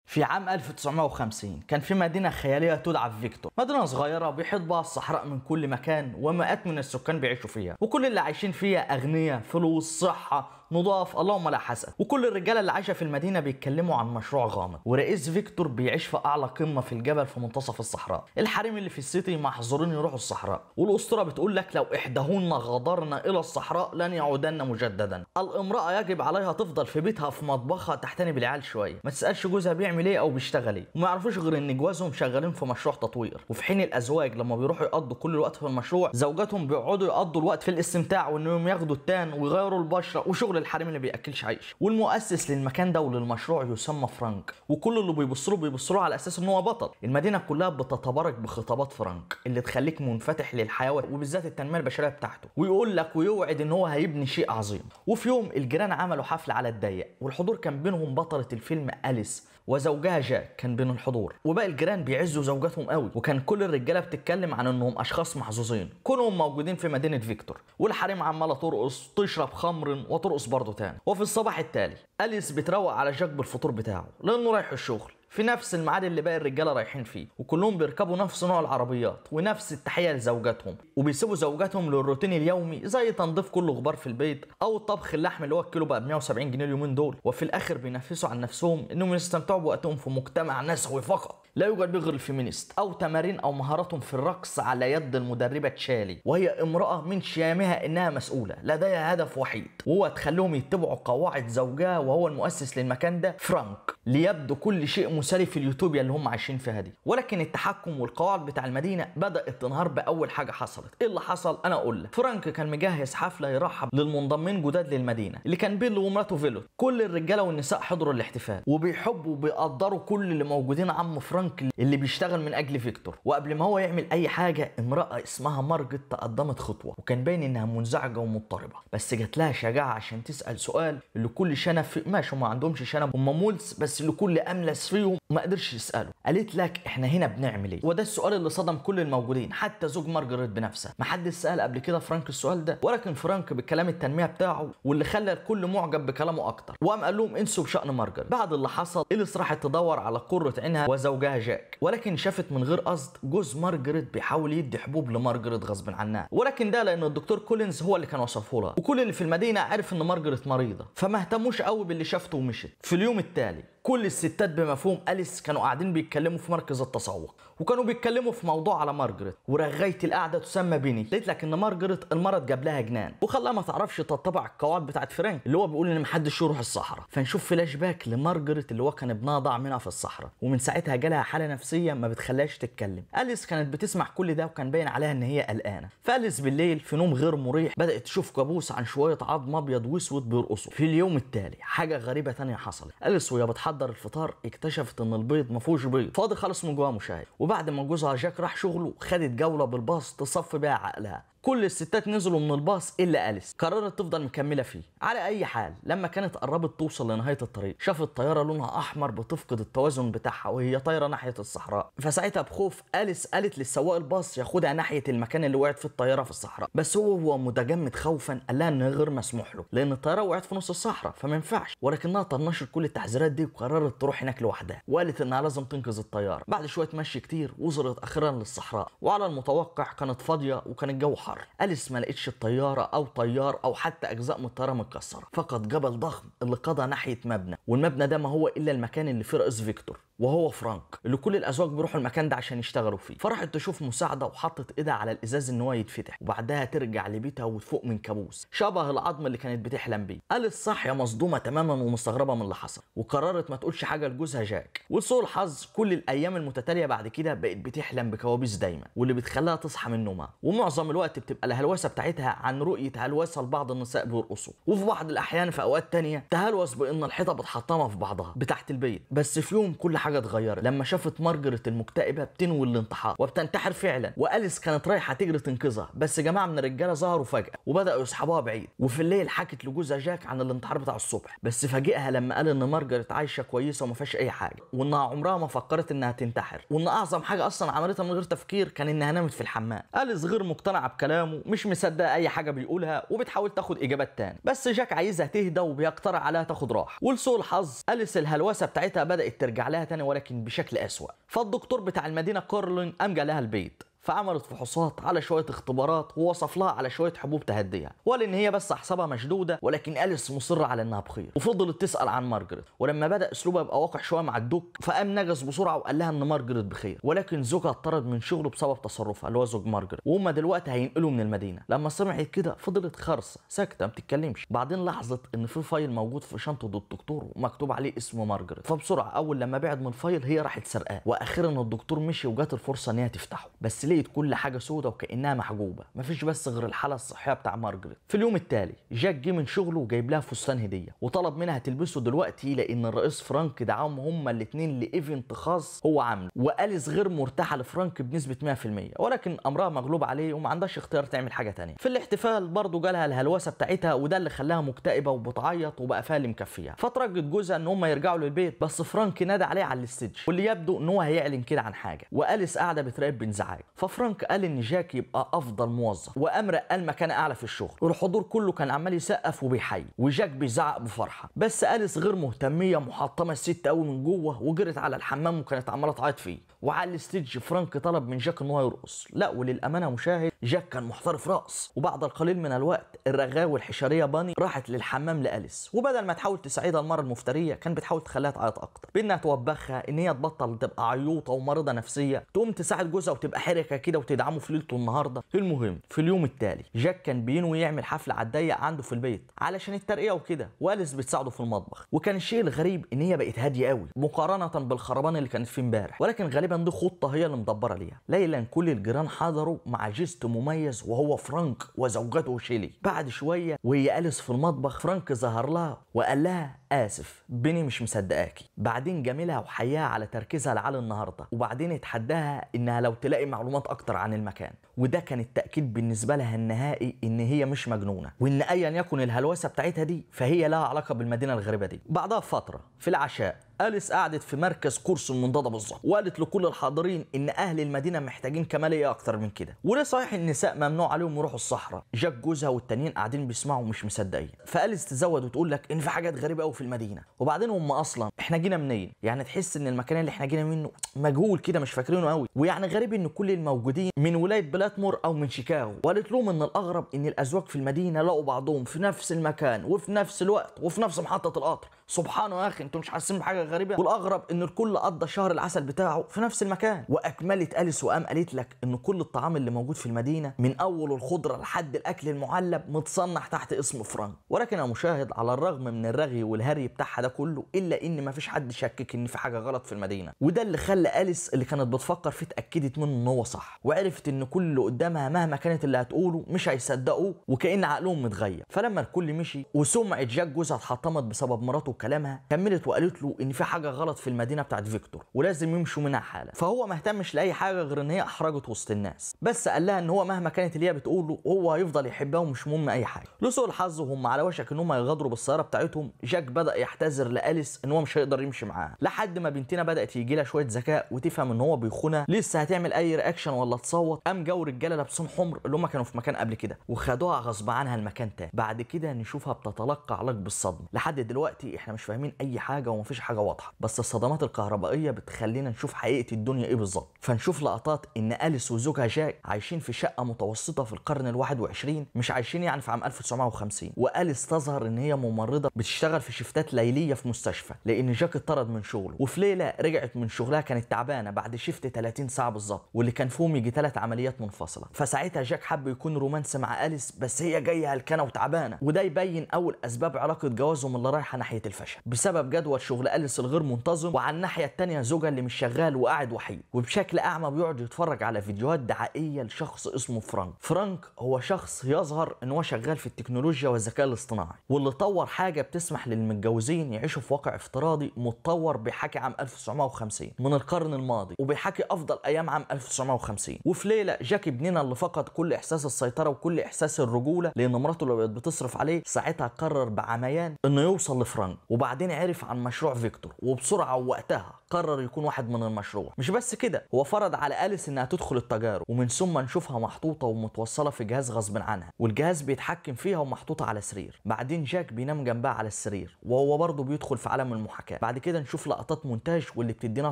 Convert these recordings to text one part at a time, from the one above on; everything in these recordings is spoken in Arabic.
في عام 1950 كان في مدينة خيالية تدعى فيكتور، مدينة صغيرة بيحيط بها الصحراء من كل مكان ومئات من السكان بيعيشوا فيها، وكل اللي عايشين فيها أغنياء، فلوس، صحة، نضاف، اللهم لا حسد. وكل الرجالة اللي عايشة في المدينة بيتكلموا عن مشروع غامض، ورئيس فيكتور بيعيش في أعلى قمة في الجبل في منتصف الصحراء. الحريم اللي في السيتي محظورين يروحوا الصحراء، والأسطورة بتقول لك لو إحداهن غادرن إلى الصحراء لن يعودن مجددا. الامرأة يجب عليها تفضل في بيتها في مطبخها تحتني بالعيال شوية، ما تسألش جوزها بيعمل إيه أو بيشتغل إيه، وما يعرفوش غير إن جوازهم شغالين في مشروع تطوير. وفي حين الأزواج لما بيروحوا يقضوا كل الوقت في المشروع، زوجاتهم بيقعدوا يقضوا الوقت في الاستمتاع وإنهم ياخدوا التان ويغيروا البشرة وشغل الحريم اللي بياكلش عيش. والمؤسس للمكان ده وللمشروع يسمى فرانك، وكل اللي بيبصوا على اساس ان هو بطل. المدينه كلها بتتبارك بخطابات فرانك اللي تخليك منفتح للحياه وبالذات التنميه البشريه بتاعته، ويقول لك ويوعد ان هو هيبني شيء عظيم. وفي يوم الجيران عملوا حفله على الضيق، والحضور كان بينهم بطله الفيلم أليس وزوجها جاك كان بين الحضور، وباقي الجيران بيعزوا زوجاتهم قوي، وكان كل الرجاله بتتكلم عن انهم اشخاص محظوظين كونهم موجودين في مدينه فيكتور. والحريم عماله ترقص، تشرب خمر وترقص برضه تاني. وفي الصباح التالي أليس بتروق على جاك بالفطور بتاعه لانه رايح الشغل في نفس الميعاد اللي باقي الرجاله رايحين فيه، وكلهم بيركبوا نفس نوع العربيات ونفس التحيه لزوجاتهم، وبيسيبوا زوجاتهم للروتين اليومي زي تنظيف كل غبار في البيت او طبخ اللحم اللي هو الكيلو بقى ب 170 جنيه اليومين دول. وفي الاخر بينافسوا عن نفسهم انهم يستمتعوا بوقتهم في مجتمع نسوي فقط لا يوجد به غير الفيمينيست او تمارين او مهاراتهم في الرقص على يد المدربه تشالي، وهي امراه من شيمها انها مسؤوله لديها هدف وحيد وهو تخليهم يتبعوا قواعد زوجها وهو المؤسس للمكان ده فرانك، ليبدو كل شيء مسالي في اليوتوبيا اللي هم عايشين فيها دي. ولكن التحكم والقواعد بتاع المدينه بدات تنهار باول حاجه حصلت. ايه اللي حصل؟ انا اقول لك. فرانك كان مجهز حفله يرحب للمنضمين جداد للمدينه اللي كان بيل ومراته فيلوت. كل الرجاله والنساء حضروا الاحتفال وبيحبوا وبيقدروا كل اللي موجودين عم فرانك اللي بيشتغل من اجل فيكتور. وقبل ما هو يعمل اي حاجه امراه اسمها مارجت تقدمت خطوه، وكان باين انها منزعجه ومضطربه، بس جات لها شجاعه عشان تسال سؤال اللي كل شنب ماشي ما عندهمش شنب هم مولس، بس اللي كل املس فيهم ما قدرش يساله. قالت لك احنا هنا بنعمل ايه؟ وده السؤال اللي صدم كل الموجودين حتى زوج مارجريت بنفسها. ما حدش سال قبل كده فرانك السؤال ده، ولكن فرانك بكلام التنميه بتاعه واللي خلى الكل معجب بكلامه اكتر، وقام قال لهم انسوا بشان مارجريت. بعد اللي حصل إليس راحت تدور على قرة عينها وزوجها جاك، ولكن شافت من غير قصد جوز مارجريت بيحاول يدي حبوب لمارجريت غصب عنها، ولكن ده لان الدكتور كولينز هو اللي كان وصفه لها، وكل اللي في المدينه عرف ان مارجريت مريضه، فما اهتموش قوي باللي شافته ومشت. في اليوم التالي كل الستات بمفهوم أليس كانوا قاعدين بيتكلموا في مركز التسوق، وكانوا بيتكلموا في موضوع على مارجريت. ورغايه القعده تسمى بيني قالت لك ان مارجريت المرض جاب لها جنان وخلاها ما تعرفش تتبع القواعد بتاعت فرانك اللي هو بيقول ان محدش يروح الصحراء. فنشوف فلاش باك لمارجريت اللي هو كان ابنها ضاع منها في الصحراء، ومن ساعتها جالها حاله نفسيه ما بتخليهاش تتكلم. أليس كانت بتسمع كل ده وكان باين عليها ان هي قلقانه. فأليس بالليل في نوم غير مريح بدات تشوف كابوس عن شويه عظم ابيض واسود بيرقصوا. في اليوم التالي حاجه غريبه ثانيه حصلت. أليس وهي بتحضر الفطار اكتشفت ان البيض ما فيهوش بيض، فاضي خالص من جواه مشاهد. وبعد ما جوزها جاك راح شغله خدت جوله بالباص تصفي بيها عقلها. كل الستات نزلوا من الباص الا أليس، قررت تفضل مكمله فيه. على اي حال لما كانت قربت توصل لنهايه الطريق شافت طياره لونها احمر بتفقد التوازن بتاعها وهي طايره ناحيه الصحراء. فساعتها بخوف أليس قالت للسواق الباص ياخدها ناحيه المكان اللي وقعت فيه الطياره في الصحراء، بس هو متجمد خوفا قال لها ان غير مسموح له لان الطياره وقعت في نص الصحراء فما ينفعش، ولكنها طنشت كل التحذيرات دي وقررت تروح هناك لوحدها، وقالت انها لازم تنقذ الطياره. بعد شويه مشي كتير وصلت اخيرا للصحراء، وعلى المتوقع كانت فاضيه وكان الجو حر. أليس ما لقيتش الطياره او طيار او حتى اجزاء من الطياره متكسره، فقط جبل ضخم اللي قضى ناحيه مبنى، والمبنى ده ما هو الا المكان اللي فيه رئيس فيكتور وهو فرانك اللي كل الازواج بيروحوا المكان ده عشان يشتغلوا فيه. فراحت تشوف مساعده وحطت ايدها على الازاز ان هو يتفتح، وبعدها ترجع لبيتها وتفوق من كابوس شبه العظم اللي كانت بتحلم بيه. أليس صاحيه مصدومه تماما ومستغربه من اللي حصل، وقررت ما تقولش حاجه لجوزها جاك. ولسوء الحظ كل الايام المتتاليه بعد كده بقت بتحلم بكوابيس دايما، واللي بتخليها تصحى من نومها، ومعظم الوقت بتبقى الهلوسه بتاعتها عن رؤيه هلوسه لبعض النساء بيرقصوا، وفي بعض الاحيان في اوقات تانية تهلوس بان الحيطه بتحطمها في بعضها بتاعت البيت. بس في يوم كل حاجه اتغيرت لما شافت مارجريت المكتئبه بتنوي الانتحار وبتنتحر فعلا، وأليس كانت رايحه تجري تنقذها، بس جماعه من الرجاله ظهروا فجاه وبداوا يسحبوها بعيد. وفي الليل حكت لجوزها جاك عن الانتحار بتاع الصبح، بس فاجئها لما قال ان مارجريت عايشه كويسه وما فيهاش اي حاجه، وانها عمرها ما فكرت انها تنتحر، وان اعظم حاجه اصلا عملتها من غير تفكير كان انها نامت في الحمام. أليس غير مقتنعه بكلامه، مش مصدقه اي حاجه بيقولها وبتحاول تاخد اجابات تاني، بس جاك عايزها تهدى وبيقترح عليها تاخد راحه. ولسوء الحظ أليس الهلوسه بتاعتها بدات ترجع لها تاني تاني ولكن بشكل أسوأ. فالدكتور بتاع المدينة كارلين قام جه لها البيت، فعملت فحوصات على شويه اختبارات ووصف لها على شويه حبوب تهديها، وقال ان هي بس اعصابها مشدوده، ولكن أليس مصره على انها بخير. وفضلت تسال عن مارجريت، ولما بدا اسلوبها يبقى واقع شويه مع الدوك فقام نجس بسرعه وقال لها ان مارجريت بخير، ولكن زوجها اتطرد من شغله بسبب تصرفها اللي هو زوج مارجريت، وهم دلوقتي هينقلوا من المدينه. لما سمعت كده فضلت خرصه ساكته ما بتتكلمش. بعدين لاحظت ان في فايل موجود في شنطه الدكتور ومكتوب عليه اسم مارجريت، فبسرعه اول لما بعد من الفايل هي راحت سرقاه. واخيرا الدكتور مشي وجات الفرصه ان هي تفتحه، بس لقيت كل حاجه سودة وكأنها محجوبة، مفيش بس غير الحالة الصحية بتاع مارجريت. في اليوم التالي جاك جه من شغله وجايب لها فستان هدية وطلب منها تلبسه دلوقتي، لأن الرئيس فرانك دعاهم هما الاتنين لإيفنت خاص هو عامله. وأليس غير مرتاحة لفرانك بنسبة 100%، ولكن أمرها مغلوب عليه وما عندهاش اختيار تعمل حاجة تانية. في الاحتفال برضه جالها الهلوسة بتاعتها، وده اللي خلاها مكتئبة وبتعيط وبقى فيها اللي مكفيها. فترجت جوزها ان هم يرجعوا للبيت، بس فرانك نادى عليه على الستيج واللي يبدو ان هو هيعلن كده عن حاجة، وأليس قاعدة بتراقب بانزعاج. ففرانك قال ان جاك يبقى افضل موظف وامر قال مكان اعلى في الشغل، والحضور كله كان عمال يسقف وبيحيي، وجاك بيزعق بفرحه. بس أليس غير مهتميه، محطمه الست قوي من جوه وجرت على الحمام وكانت عماله تعيط فيه. وعلى الستيج فرانك طلب من جاك ان هو يرقص، لا وللامانه مشاهد جاك كان محترف رقص. وبعد القليل من الوقت الرغاوي الحشريه باني راحت للحمام لأليس، وبدل ما تحاول تساعدها المره المفتريه كان بتحاول تخليها تعيط اكتر، بانها توبخها ان هي تبطل تبقى عيوطه ومريضه نفسيه، تقوم تساعد جوزها وتبقى حركه كده وتدعمه في ليلته النهارده. المهم في اليوم التالي جاك كان بينوي يعمل حفله على الضيق عنده في البيت علشان الترقيه وكده، وأليس بتساعده في المطبخ. وكان الشيء الغريب ان هي بقت هاديه قوي مقارنه بالخربان اللي كانت فيه امبارح، ولكن غالبا دي خطه هي اللي مدبره ليها. ليلا كل الجيران حضروا مع جيست مميز وهو فرانك وزوجته شيلي. بعد شويه وهي أليس في المطبخ فرانك ظهر لها وقال لها اسف بني مش مصدقاكي. بعدين جاملها وحياها على تركيزها لعلي النهارده، وبعدين اتحداها انها لو تلاقي معلومات اكتر عن المكان. وده كان التاكيد بالنسبه لها النهائي ان هي مش مجنونه، وان ايا يكن الهلوسه بتاعتها دي فهي لها علاقه بالمدينه الغريبه دي. بعدها بفتره في العشاء أليس قعدت في مركز كرسي المنضدة بالظبط، وقالت لكل الحاضرين ان اهل المدينه محتاجين كماليه اكتر من كده، وليه صحيح النساء ممنوع عليهم يروحوا الصحراء. جاك جوزها والتانيين قاعدين بيسمعوا ومش مصدقين. فأليس تزود وتقول لك ان في حاجات غريبه قوي في المدينه، وبعدين هم اصلا احنا جينا منين؟ يعني تحس ان المكان اللي احنا جينا منه مجهول كده مش فاكرينه قوي، ويعني غريب ان كل الموجودين من ولايه بلاتمور او من شيكاغو. وقالت لهم ان الاغرب ان الازواج في المدينه لقوا بعضهم في نفس المكان وفي نفس الوقت وفي نفس محطه القطر. سبحانه يا اخي انتوا مش حاسين بحاجه غريبه؟ والاغرب ان الكل قضى شهر العسل بتاعه في نفس المكان. واكملت أليس وقام قالت لك ان كل الطعام اللي موجود في المدينه من اول الخضره لحد الاكل المعلب متصنع تحت اسم فرانك. ولكن يا مشاهد على الرغم من الرغي والهري بتاعها ده كله الا ان مفيش حد شكك ان في حاجه غلط في المدينه، وده اللي خلى أليس اللي كانت بتفكر فيه اتاكدت منه ان هو صح، وعرفت ان كل اللي قدامها مهما كانت اللي هتقوله مش هيصدقوه وكأن عقلهم متغير. فلما الكل مشي وسمعة جاك جوزها اتحطمت بسبب مراته وكلامها، كملت وقالت له ان في حاجه غلط في المدينه بتاعت فيكتور ولازم يمشوا منها حالا. فهو ما اهتمش لاي حاجه غير ان هي احرجت وسط الناس، بس قال لها ان هو مهما كانت اللي هي بتقوله هو هيفضل يحبها ومش مهم اي حاجه. لسوء الحظ وهم على وشك ان هم يغادروا بالسياره بتاعتهم جاك بدا يحتذر لأليس ان هو مش هيقدر يمشي معاها، لحد ما بنتنا بدات يجي لها شويه ذكاء وتفهم ان هو بيخونها، لسه هتعمل اي رياكشن ولا تصوت. قام جو رجاله لابسين حمر اللي هم كانوا في مكان قبل كده وخدوها غصب عنها المكان تاني. بعد كده نشوفها بتتلقى علاج بالصدمه. لحد دلوقتي احنا مش فاهمين اي حاجه ومفيش حاجه واضحه، بس الصدمات الكهربائيه بتخلينا نشوف حقيقه الدنيا ايه بالظبط. فنشوف لقطات ان أليس وزوجها جاك عايشين في شقه متوسطه في القرن ال21، مش عايشين يعني في عام 1950. وأليس تظهر ان هي ممرضه بتشتغل في شيفتات ليليه في مستشفى، لان جاك اتطرد من شغله، وفي ليله رجعت من شغلها كانت تعبانه بعد شيفت 30 ساعه بالظبط، واللي كان فيهم يجي 3 عمليات منفصله. فساعتها جاك حب يكون رومانسي مع أليس، بس هي جايه هلكانه وتعبانه، وده يبين اول اسباب علاقه جوازهم اللي رايحه ناحيه الفشل بسبب جدول شغل أليس الغير منتظم، وعلى الناحيه الثانيه زوجها اللي مش شغال وقاعد وحيد وبشكل اعمى بيقعد يتفرج على فيديوهات دعائيه لشخص اسمه فرانك. فرانك هو شخص يظهر ان هو شغال في التكنولوجيا والذكاء الاصطناعي، واللي طور حاجه بتسمح للمتجوزين يعيشوا في واقع افتراضي متطور بيحكي عام 1950 من القرن الماضي، وبيحكي افضل ايام عام 1950. وفي ليله جاك ابننا اللي فقد كل احساس السيطره وكل احساس الرجوله لان مراته اللي بقت بتصرف عليه، ساعتها قرر بعميان انه يوصل لفرانك، وبعدين عرف عن مشروع فيكتور، وبسرعه ووقتها قرر يكون واحد من المشروع. مش بس كده، هو فرض على أليس انها تدخل التجارب، ومن ثم نشوفها محطوطه ومتوصله في جهاز غصب عنها، والجهاز بيتحكم فيها ومحطوطه على سرير. بعدين جاك بينام جنبها على السرير وهو برضه بيدخل في عالم المحاكاه. بعد كده نشوف لقطات مونتاج واللي بتدينا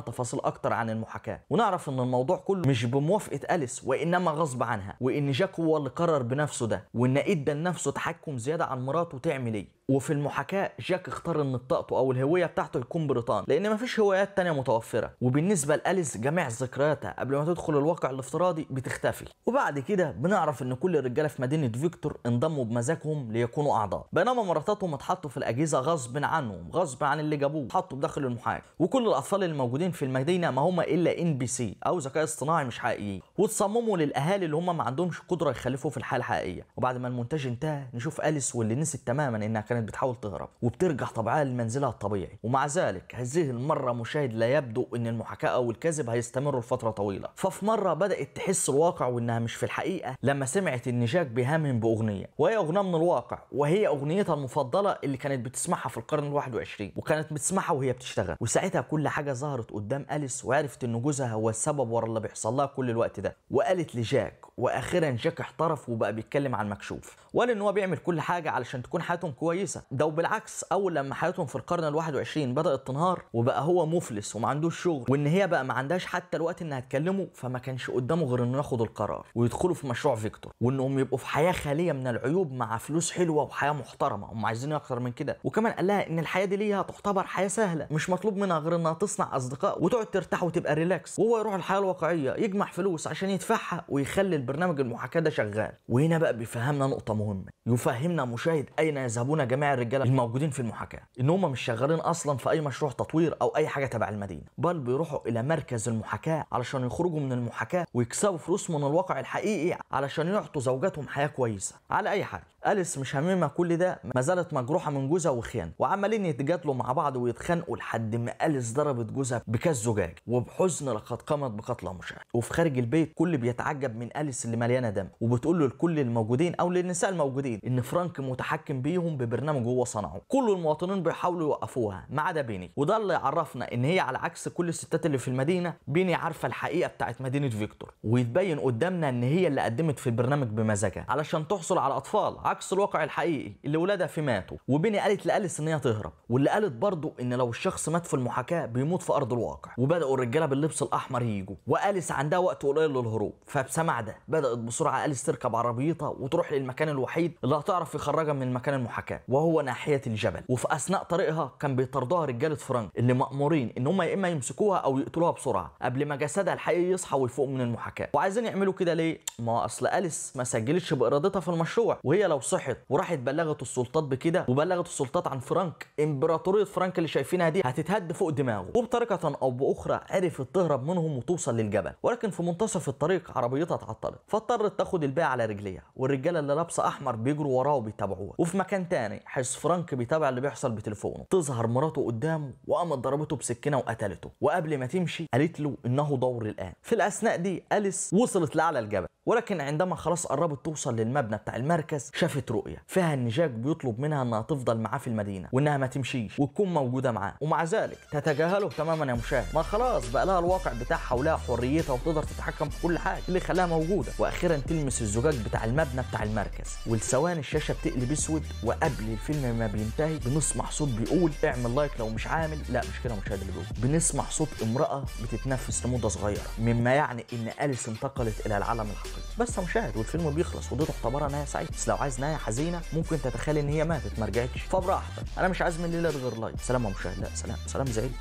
تفاصيل اكتر عن المحاكاه، ونعرف ان الموضوع كله مش بموافقه أليس وانما غصب عنها، وان جاك هو اللي قرر بنفسه ده، وان ادى لنفسه تحكم زياده عن مراته تعمل ايه. وفي المحاكاه جاك اختار ان بطاقته او الهويه بتاعته يكون بريطاني، لان مفيش هويات تانية متوفره. وبالنسبه لأليس جميع ذكرياتها قبل ما تدخل الواقع الافتراضي بتختفي. وبعد كده بنعرف ان كل الرجاله في مدينه فيكتور انضموا بمزاجهم ليكونوا اعضاء، بينما مراتاتهم اتحطوا في الاجهزه غصب عنهم، غصب عن اللي جابوه، اتحطوا بداخل المحاكاه. وكل الاطفال الموجودين في المدينه ما هم الا NPC او ذكاء اصطناعي مش حقيقيين، وتصمموا للاهالي اللي هم ما عندهمش قدره يخلفوا في الحياه الحقيقيه. وبعد ما المونتاج انتهى نشوف أليس واللي نسيت تماما انها كانت بتحاول تهرب، وبترجع طبيعيا لمنزلها الطبيعي. ومع ذلك هذه المره مشاهد لا يبدو ان المحاكاه او الكذب هيستمروا لفتره طويله. ففي مره بدات تحس الواقع وانها مش في الحقيقه لما سمعت ان جاك بيهمهم باغنيه، وهي اغنيه من الواقع، وهي اغنيتها المفضله اللي كانت بتسمعها في القرن ال21، وكانت بتسمعها وهي بتشتغل. وساعتها كل حاجه ظهرت قدام أليس، وعرفت ان جوزها هو السبب ورا اللي بيحصل لها كل الوقت ده. وقالت لجاك، واخيرا جاك احترف وبقى بيتكلم عن مكشوف، وقال ان هو بيعمل كل حاجه علشان تكون حياتهم كويسه. ده وبالعكس اول لما حياتهم في القرن ال21 بدات تنهار وبقى هو مفلس وما عندوش شغل، وان هي بقى ما عندهاش حتى الوقت انها تكلمه، فما كانش قدامه غير انه ياخد القرار ويدخلوا في مشروع فيكتور، وانهم يبقوا في حياه خاليه من العيوب مع فلوس حلوه وحياه محترمه. هم عايزين اكتر من كده. وكمان قال لها ان الحياه دي ليها تعتبر حياه سهله، مش مطلوب منها غير انها تصنع اصدقاء وتقعد ترتاح وتبقى ريلاكس، وهو يروح الحياه الواقعيه يجمع فلوس عشان يدفعها ويخلي البرنامج المحاكاه ده شغال. وهنا بقى بيفهمنا نقطه مهمه، يفهمنا مشاهد اين يذهبون جميع الرجاله الموجودين في المحاكاه، ان هم مش شغالين اصلا في اي مشروع تطوير او اي حاجه تبع المدينه، بل بيروحوا الى مركز المحاكاه علشان يخرجوا من المحاكاه ويكسبوا فلوس من الواقع الحقيقي علشان يعطوا زوجاتهم حياه كويسه. على اي حال أليس مش هاممها كل ده، ما زالت مجروحه من جوزها وخيانه، وعمالين يتجادلوا مع بعض ويتخانقوا لحد ما أليس ضربت جوزها بكاس زجاج، وبحزن لقد قامت بقتل مشاهد. وفي خارج البيت كل بيتعجب من أليس اللي مليانه دم، وبتقول له لكل الموجودين او للنساء الموجودين ان فرانك متحكم بيهم ببرنامج هو صنعه. كل المواطنين بيحاولوا يوقفوها ما عدا بيني، وده اللي يعرفنا ان هي على عكس كل الستات اللي في المدينه، بيني عارفه الحقيقه بتاعت مدينه فيكتور، ويتبين قدامنا ان هي اللي قدمت في البرنامج بمزاجها علشان تحصل على اطفال، عكس الواقع الحقيقي اللي ولادها فيه ماتوا. وبيني قالت لأليس ان هي تهرب، واللي قالت برضه ان لو الشخص مات في المحاكاه بيموت في ارض الواقع. وبداوا الرجاله باللبس الاحمر ييجوا، وأليس عندها وقت قليل للهروب، فبسمع ده بدات بسرعه أليس تركب عربيتها وتروح للمكان الوحيد اللي هتعرف يخرجها من مكان المحاكاه، وهو ناحيه الجبل. وفي اثناء طريقها كان بيطاردوها رجاله فرانك اللي مأمورين ان هم يا اما يمسكوها او يقتلوها بسرعه قبل ما جسدها الحقيقي يصحى ويفوق من المحاكاه. وعايزين يعملوا كده ليه؟ ما اصل أليس ما سجلتش بارادتها في المشروع، وهي لو صحت وراحت بلغت السلطات بكده وبلغت السلطات عن فرانك، امبراطوريه فرانك اللي شايفينها دي هتتهد فوق دماغه. وبطريقه او باخرى عرفت تهرب منهم وتوصل للجبل، ولكن في منتصف الطريق عربيتها اتعطلت، فاضطرت تاخد الباقي على رجليها، والرجاله اللي لابسه احمر بيجروا وراه وبيتابعوها. وفي مكان تاني حيث فرانك بيتابع اللي بيحصل بتليفونه، تظهر مراته قدامه وقامت ضربته بسكينه وقتلته، وقبل ما تمشي قالت له انه دور الان. في الاثناء دي أليس وصلت لاعلى الجبل، ولكن عندما خلاص قربت توصل للمبنى بتاع المركز شافت رؤيه فيها ان جاك بيطلب منها انها تفضل معاه في المدينه، وانها ما تمشيش وتكون موجوده معاه، ومع ذلك تتجاهله تماما يا مشاهد. ما خلاص بقى لها الواقع بتاعها ولها حريتها وتقدر تتحكم في كل حاجه اللي خلاها موجوده. واخيرا تلمس الزجاج بتاع المبنى بتاع المركز، ولثواني الشاشه بتقلب اسود، وقبل الفيلم ما بينتهي بنسمع صوت بيقول اعمل لايك لو مش عامل. لا مش كده مشاهد اللي بيقول، بنسمع صوت امراه بتتنفس لمده صغيره، مما يعني ان أليس انتقلت الى العالم الحقيقي. بس يا مشاهد والفيلم بيخلص، ودي تعتبرها نهايه سعيده. بس لو عايز نهايه حزينه ممكن تتخيل ان هي ماتت ما رجعتش، فبراحتك. انا مش عايز من الليله غير لايك. سلام يا مشاهد. لا سلام زعيد.